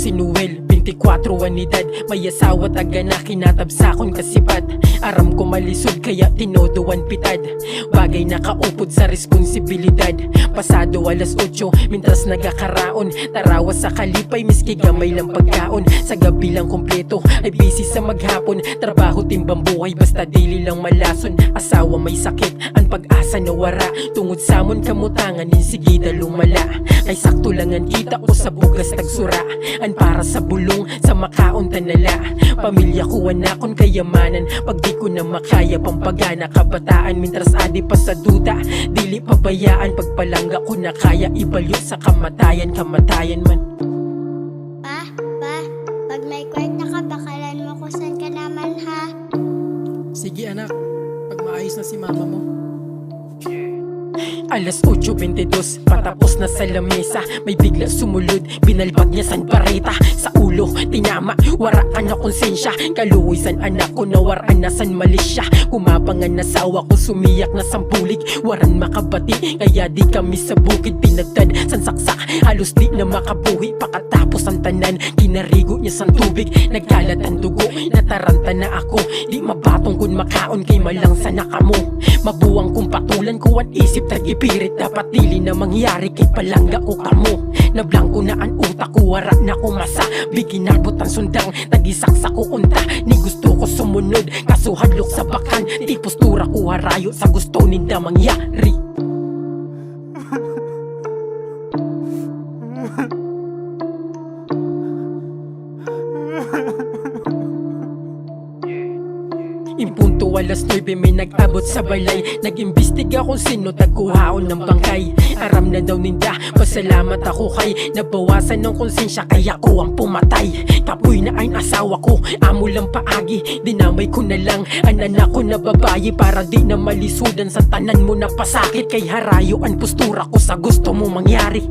si Noel, 24 an edad. May asawa taga na kinatabsakon kasipat. Aram ko malisod kaya tinodoan pitad. Bagay nakaupod sa responsibilidad. Pasado alas 8, mintras nagakaraon. Tarawa sa kalipay, miski gamay lang pagkaon. Sa gabi lang kompleto, ay busy sa maghapon. Trabaho timbang buhay, basta dili lang malason. Asawa may sakit, ang pag-asa nawara. Tungod samon kamutangan, insigida lumala. Kay sakto lang ang kita ko sa bugas tagsura. An para sa bulong, sa makaon tanala. Pamilya ko anakon kayamanan. Pag di ko na makaya pampagana kabataan. Mintras adi pa sa duda, dili pabayaan. Pagpalangga ko na kaya ibalyo sa kamatayan. Kamatayan man. Pa, pag may kwarta ka, bakalan mo kung saan ka naman ha. Sige anak, pag maayos na si mama mo. Alas 8:22, patapos na sa lamesa. May bigla sumulod, binalbag niya san bareta. Sa ulo, tinama, waraan na konsensya. Kaluoy san anak ko, nawaraan na san malisya. Kumapangan na sawa ko, sumiyak na sampulig. Waran makabati, kaya di kami sa bukid pinagtad. San saksak, halos di na makabuhi. Pakatapos ang tanan, kinarigo niya san tubig. Nagkalat ang dugo, nataranta na ako. Di mabatong kun makaon, kay malang sa nakamo. Mabuwang kung patulan ko ang isip, tag-ipirit. Dapat dili na mangyari, kay palangga ko kamo. Nablangko na ang utak ko, wara na ko masa. Biginabot ang sundang, tagisaksa ko unta. Ni gusto ko sumunod, kaso hadlok sa bakan. Di postura ko harayo sa gusto ninda mangyari. Impunto alas 9 may nag-abot sa balay. Nag-imbestiga kung sino tagkuhaon ng bangkay. Aram na daw ninda, pasalamat ako kay nabawasan ng konsensya, kaya ko ang pumatay. Kapoy na ay asawa ko, amo lang paagi. Dinamay ko na lang ang anak ko na babae, para di na malisudan sa tanan mo na pasakit. Kay harayo ang postura ko sa gusto mo mangyari.